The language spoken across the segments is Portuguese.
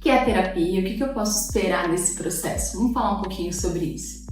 que é a terapia, o que eu posso esperar desse processo. Vamos falar um pouquinho sobre isso.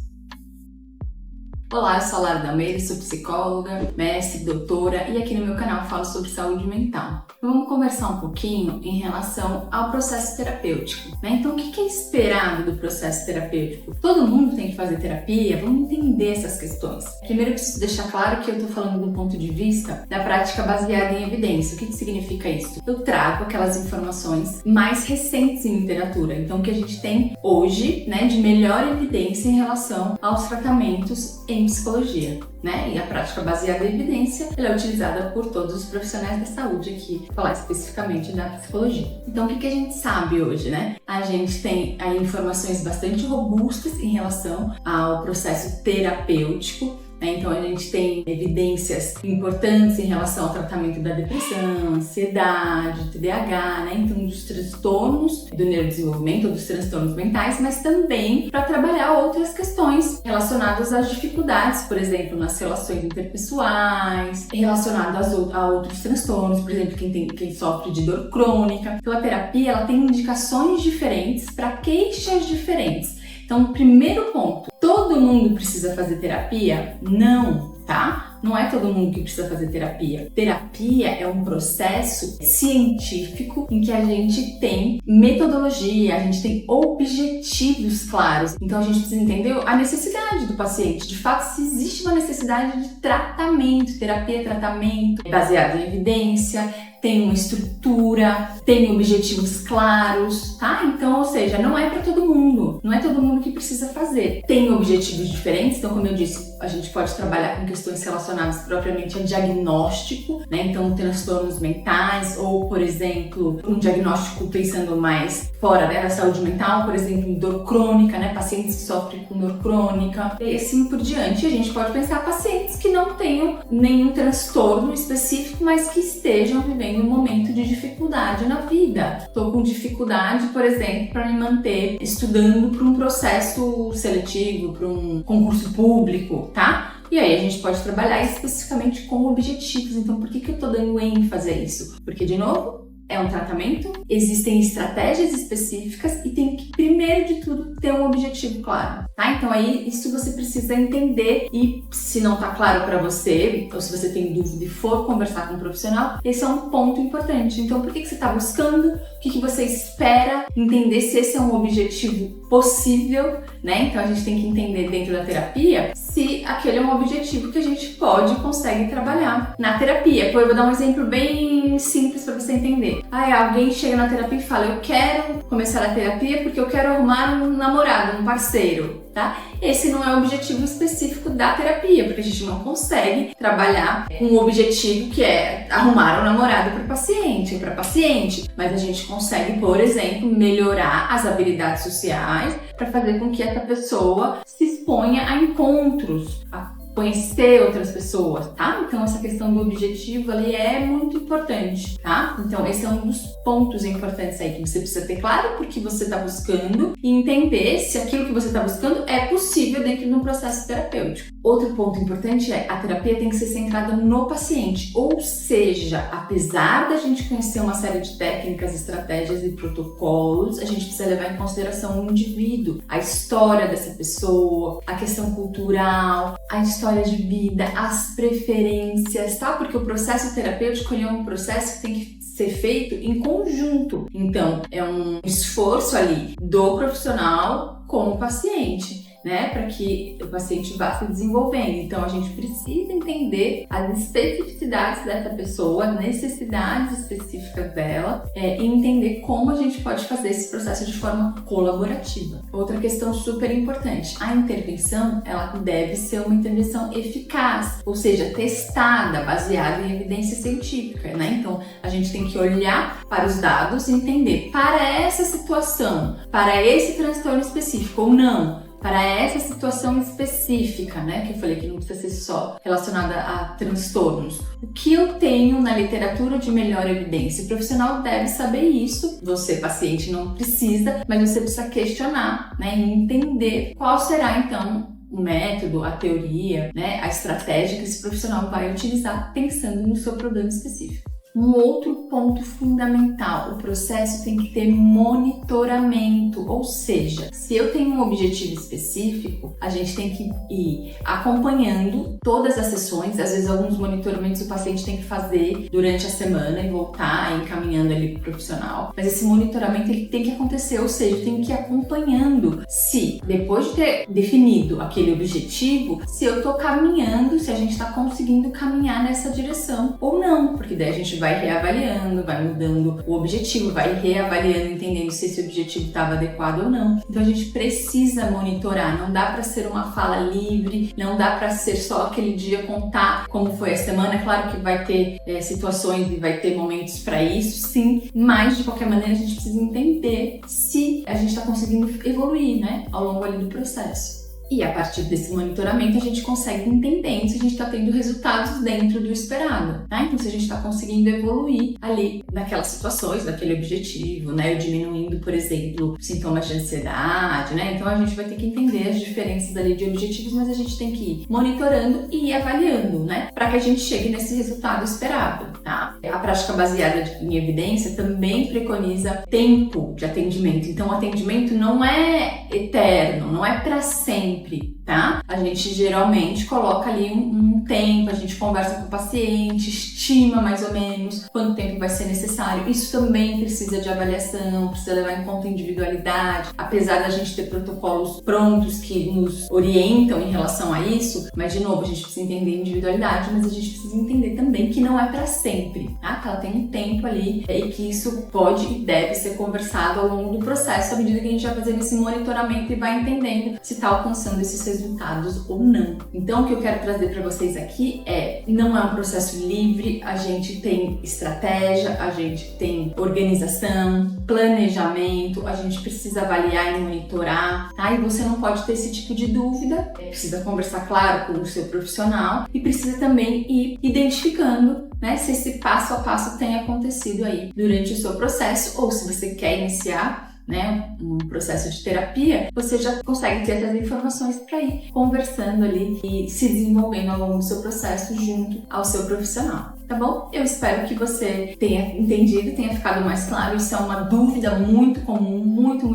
Olá, eu sou a Lara Dalmeida, sou psicóloga, mestre, doutora e aqui no meu canal falo sobre saúde mental. Vamos conversar um pouquinho em relação ao processo terapêutico, né? Então, o que é esperado do processo terapêutico? Todo mundo tem que fazer terapia? Vamos entender essas questões. Primeiro, eu preciso deixar claro que eu estou falando do ponto de vista da prática baseada em evidência. O que significa isso? Eu trago aquelas informações mais recentes em literatura, então o que a gente tem hoje, né, de melhor evidência em relação aos tratamentos em psicologia, né? E a prática baseada em evidência, ela é utilizada por todos os profissionais da saúde aqui, falar especificamente da psicologia. Então, o que a gente sabe hoje, né? A gente tem aí informações bastante robustas em relação ao processo terapêutico. Então a gente tem evidências importantes em relação ao tratamento da depressão, ansiedade, TDAH, né? Então dos transtornos do neurodesenvolvimento, dos transtornos mentais, mas também para trabalhar outras questões relacionadas às dificuldades, por exemplo, nas relações interpessoais, relacionadas a outros transtornos, por exemplo, quem sofre de dor crônica. Então a terapia, ela tem indicações diferentes para queixas diferentes. Então, primeiro ponto, todo mundo precisa fazer terapia? Não, tá? Não é todo mundo que precisa fazer terapia. Terapia é um processo científico em que a gente tem metodologia, a gente tem objetivos claros. Então, a gente precisa entender a necessidade do paciente. De fato, se existe uma necessidade de tratamento, terapia, tratamento, baseado em evidência, tem uma estrutura, tem objetivos claros, tá? Então, ou seja, não é para todo mundo, não é todo mundo que precisa fazer. Tem objetivos diferentes, então, como eu disse, a gente pode trabalhar com questões relacionadas propriamente a diagnóstico, né? Então, transtornos mentais ou, por exemplo, um diagnóstico pensando mais fora, né, da saúde mental, por exemplo, dor crônica, né? Pacientes que sofrem com dor crônica e assim por diante. A gente pode pensar pacientes que não tenham nenhum transtorno específico, mas que estejam vivendo um momento de dificuldade na vida. Estou com dificuldade, por exemplo, para me manter estudando para um processo seletivo, para um concurso público, tá? E aí a gente pode trabalhar especificamente com objetivos. Então, por que eu estou dando ênfase a isso? Porque, de novo, é um tratamento, existem estratégias específicas e tem que, primeiro de tudo, ter um objetivo claro, tá? Então aí isso você precisa entender e se não tá claro para você, ou se você tem dúvida e for conversar com um profissional, esse é um ponto importante. Então por que você tá buscando? O que você espera? Entender se esse é um objetivo possível, né? Então a gente tem que entender dentro da terapia se aquele é um objetivo que a gente pode e consegue trabalhar na terapia. Pô, eu vou dar um exemplo bem simples para você entender. Alguém chega na terapia e fala, eu quero começar a terapia porque eu quero arrumar um namorado, um parceiro, tá? Esse não é o objetivo específico da terapia, porque a gente não consegue trabalhar com um objetivo que é arrumar um namorado para o paciente, para paciente, mas a gente consegue, por exemplo, melhorar as habilidades sociais para fazer com que essa pessoa se exponha a encontros, a conhecer outras pessoas, tá? Então essa questão do objetivo ali é muito importante, tá? Então esse é um dos pontos importantes aí que você precisa ter claro porque você está buscando e entender se aquilo que você está buscando é possível dentro de um processo terapêutico. Outro ponto importante é a terapia tem que ser centrada no paciente, ou seja, apesar da gente conhecer uma série de técnicas, estratégias e protocolos, a gente precisa levar em consideração o indivíduo, a história dessa pessoa, a questão cultural, a história de vida, as preferências, tá? Porque o processo terapêutico é um processo que tem que ser feito em conjunto. Então, é um esforço ali do profissional com o paciente, né? Para que o paciente vá se desenvolvendo. Então, a gente precisa entender as especificidades dessa pessoa, as necessidades específicas dela e entender como a gente pode fazer esse processo de forma colaborativa. Outra questão super importante, a intervenção, ela deve ser uma intervenção eficaz, ou seja, testada, baseada em evidência científica, né? Então, a gente tem que olhar para os dados e entender, para essa situação, para esse transtorno específico ou não, para essa situação específica, né, que eu falei que não precisa ser só relacionada a transtornos. O que eu tenho na literatura de melhor evidência? O profissional deve saber isso. Você, paciente, não precisa, mas você precisa questionar, né, e entender qual será, então, o método, a teoria, né, a estratégia que esse profissional vai utilizar pensando no seu problema específico. Um outro ponto fundamental, o processo tem que ter monitoramento, ou seja, se eu tenho um objetivo específico, a gente tem que ir acompanhando todas as sessões, às vezes alguns monitoramentos o paciente tem que fazer durante a semana e voltar encaminhando ali para o profissional, mas esse monitoramento ele tem que acontecer, ou seja, tem que ir acompanhando se, depois de ter definido aquele objetivo, se eu estou caminhando, se a gente está conseguindo caminhar nessa direção ou não, porque daí a gente vai reavaliando, vai mudando o objetivo, vai reavaliando, entendendo se esse objetivo estava adequado ou não. Então a gente precisa monitorar, não dá para ser uma fala livre, não dá para ser só aquele dia contar como foi a semana. É claro que vai ter situações e vai ter momentos para isso, sim, mas de qualquer maneira a gente precisa entender se a gente está conseguindo evoluir, né, ao longo ali do processo. E a partir desse monitoramento a gente consegue entender se a gente está tendo resultados dentro do esperado, tá? Então se a gente está conseguindo evoluir ali naquelas situações, naquele objetivo, né? Diminuindo, por exemplo, sintomas de ansiedade, né? Então a gente vai ter que entender as diferenças ali de objetivos, mas a gente tem que ir monitorando e ir avaliando, né? Para que a gente chegue nesse resultado esperado, tá? A prática baseada em evidência também preconiza tempo de atendimento. Então o atendimento não é eterno, não é para sempre, tá? A gente geralmente coloca ali um tempo, a gente conversa com o paciente, estima mais ou menos quanto tempo vai ser necessário. Isso também precisa de avaliação, precisa levar em conta a individualidade, apesar da gente ter protocolos prontos que nos orientam em relação a isso, mas de novo, a gente precisa entender a individualidade, mas a gente precisa entender também que não é para sempre, tá? Que ela tem um tempo ali e que isso pode e deve ser conversado ao longo do processo, à medida que a gente vai fazendo esse monitoramento e vai entendendo se está alcançando esses resultados ou não. Então, o que eu quero trazer para vocês aqui não é um processo livre, a gente tem estratégia, a gente tem organização, planejamento, a gente precisa avaliar e monitorar, tá? E você não pode ter esse tipo de dúvida, precisa conversar, claro, com o seu profissional e precisa também ir identificando, né, se esse passo a passo tem acontecido aí durante o seu processo, ou se você quer iniciar, né, um processo de terapia, você já consegue ter essas informações para ir conversando ali e se desenvolvendo ao longo do seu processo junto ao seu profissional. Tá bom? Eu espero que você tenha entendido, tenha ficado mais claro. Isso é uma dúvida muito comum, muito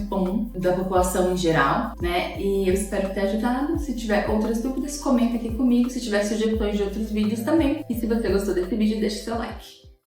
comum da população em geral, né? E eu espero ter ajudado. Se tiver outras dúvidas, comenta aqui comigo. Se tiver sugestões de outros vídeos também. E se você gostou desse vídeo, deixe seu like.